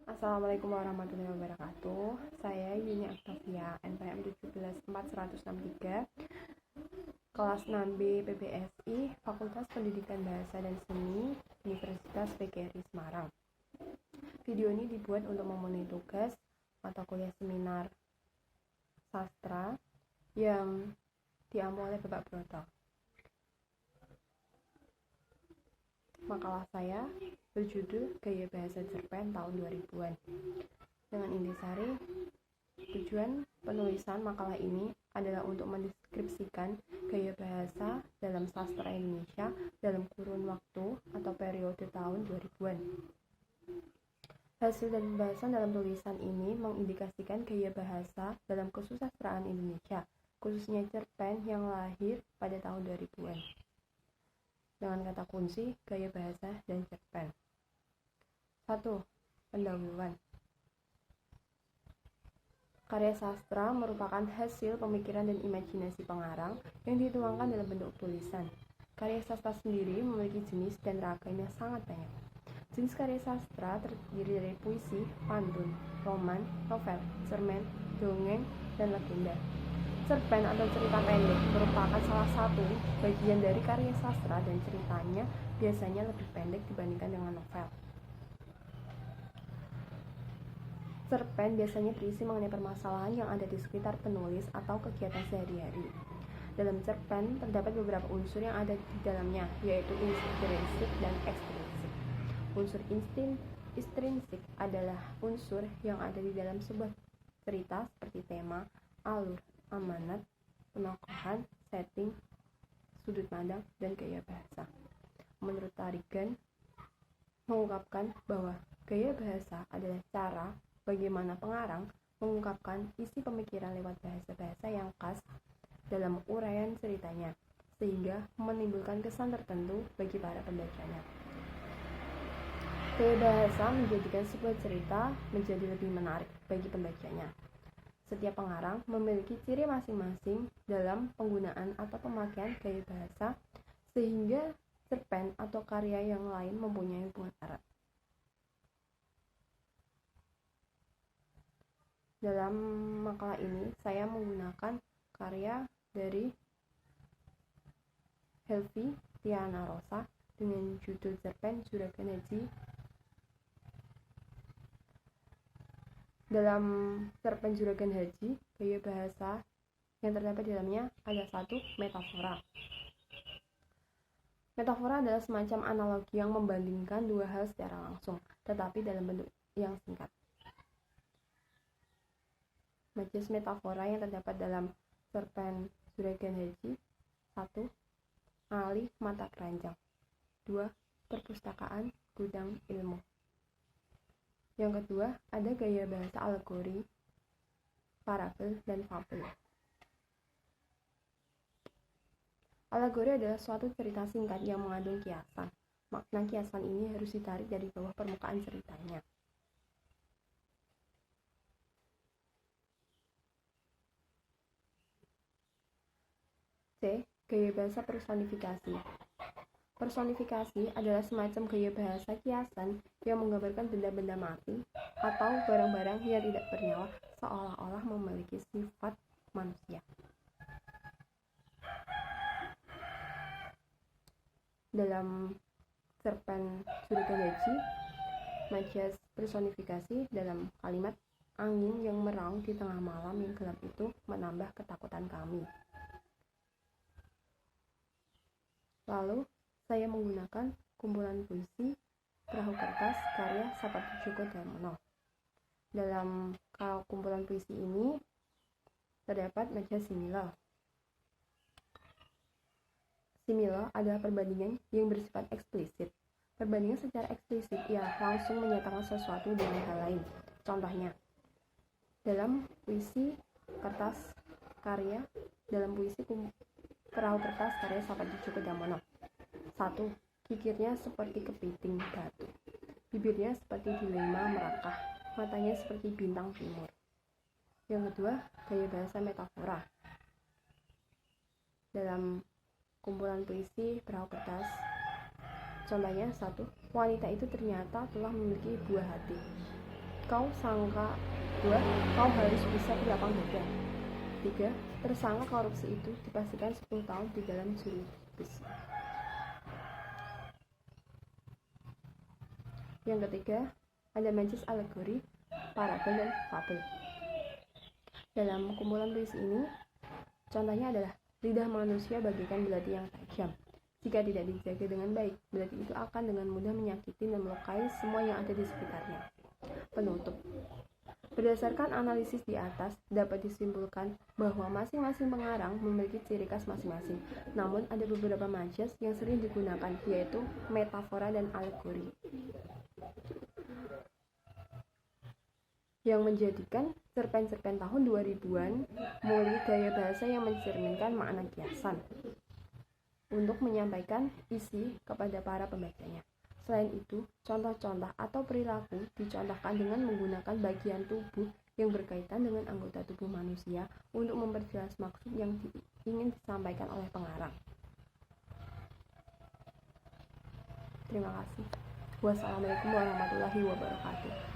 Assalamualaikum warahmatullahi wabarakatuh. Saya Yuni Aktavia, NPM 17463, kelas 6B PBSI, Fakultas Pendidikan Bahasa dan Seni, Universitas PGRI Semarang. Video ini dibuat untuk memenuhi tugas mata kuliah seminar sastra yang diampu oleh Bapak Broto. Makalah saya berjudul Gaya Bahasa Cerpen tahun 2000-an. Dengan intisari, tujuan penulisan makalah ini adalah untuk mendeskripsikan gaya bahasa dalam sastra Indonesia dalam kurun waktu atau periode tahun 2000-an. Hasil dan pembahasan dalam tulisan ini mengindikasikan gaya bahasa dalam kesusastraan Indonesia, khususnya cerpen yang lahir pada tahun 2000-an. Dengan kata kunci gaya bahasa dan cerpen. 1. Pendahuluan. Karya sastra merupakan hasil pemikiran dan imajinasi pengarang yang dituangkan dalam bentuk tulisan. Karya sastra sendiri memiliki jenis dan ragam yang sangat banyak. Jenis karya sastra terdiri dari puisi, pantun, roman, novel, cerpen, dongeng, dan legenda. Cerpen atau cerita pendek merupakan salah satu bagian dari karya sastra dan ceritanya biasanya lebih pendek dibandingkan dengan novel. Cerpen biasanya berisi mengenai permasalahan yang ada di sekitar penulis atau kegiatan sehari-hari. Dalam cerpen terdapat beberapa unsur yang ada di dalamnya, yaitu intrinsik dan ekstrinsik. Unsur intrinsik adalah unsur yang ada di dalam sebuah cerita seperti tema, alur, amanat, penokohan, setting, sudut pandang, dan gaya bahasa. Menurut Tarigan, mengungkapkan bahwa gaya bahasa adalah cara bagaimana pengarang mengungkapkan isi pemikiran lewat bahasa-bahasa yang khas dalam uraian ceritanya, sehingga menimbulkan kesan tertentu bagi para pembacanya. Gaya bahasa menjadikan sebuah cerita menjadi lebih menarik bagi pembacanya. Setiap pengarang memiliki ciri masing-masing dalam penggunaan atau pemakaian gaya bahasa, sehingga cerpen atau karya yang lain mempunyai hubungan erat. Dalam makalah ini, saya menggunakan karya dari Helvi Tiana Rosa dengan judul cerpen Juragan Haji. Dalam cerpen Juragan Haji, gaya bahasa yang terdapat di dalamnya ada 1. Metafora. Metafora adalah semacam analogi yang membandingkan dua hal secara langsung, tetapi dalam bentuk yang singkat. Majelis metafora yang terdapat dalam cerpen Juragan Haji. 1. Alih mata keranjang. 2. Perpustakaan gudang ilmu. Yang kedua, ada gaya bahasa alegori, parabel, dan fabel. Alegori adalah suatu cerita singkat yang mengandung kiasan. Makna kiasan ini harus ditarik dari bawah permukaan ceritanya. C. Gaya bahasa personifikasi. Personifikasi adalah semacam gaya bahasa kiasan yang menggambarkan benda-benda mati atau barang-barang yang tidak bernyawa seolah-olah memiliki sifat manusia. Dalam cerpen Juragan Haji, majas personifikasi dalam kalimat angin yang meraung di tengah malam yang gelap itu menambah ketakutan kami. Lalu, saya menggunakan kumpulan puisi Perahu Kertas karya Sapati Djoko Damono. Dalam kumpulan puisi ini terdapat majas simile. Simile adalah perbandingan yang bersifat eksplisit. Perbandingan secara eksplisit ialah langsung menyatakan sesuatu dengan hal lain. Contohnya, dalam puisi Perahu Kertas karya Sapati Djoko Damono. 1. Gigirnya seperti kepiting batu, bibirnya seperti dilema merakah, matanya seperti bintang timur. Yang kedua, gaya bahasa metafora. Dalam kumpulan puisi Perahu Kertas, contohnya 1. Wanita itu ternyata telah memiliki buah hati. kau sangka. 2. Kau harus bisa berlapang dada. 3. Tersangka korupsi itu dipastikan 10 tahun di dalam jeruji besi. Yang ketiga, ada majis alegori, parabel, dan fabel. Dalam kumpulan puisi ini, contohnya adalah lidah manusia bagaikan belati yang tajam. Jika tidak dijaga dengan baik, belati itu akan dengan mudah menyakiti dan melukai semua yang ada di sekitarnya. Penutup. Berdasarkan analisis di atas, dapat disimpulkan bahwa masing-masing pengarang memiliki ciri khas masing-masing. Namun, ada beberapa majas yang sering digunakan, yaitu metafora dan alegori, yang menjadikan cerpen-cerpen tahun 2000-an memiliki gaya bahasa yang mencerminkan makna kiasan untuk menyampaikan isi kepada para pembacanya. Selain itu, contoh-contoh atau perilaku dicontohkan dengan menggunakan bagian tubuh yang berkaitan dengan anggota tubuh manusia untuk memperjelas maksud yang ingin disampaikan oleh pengarang. Terima kasih. Wassalamualaikum warahmatullahi wabarakatuh.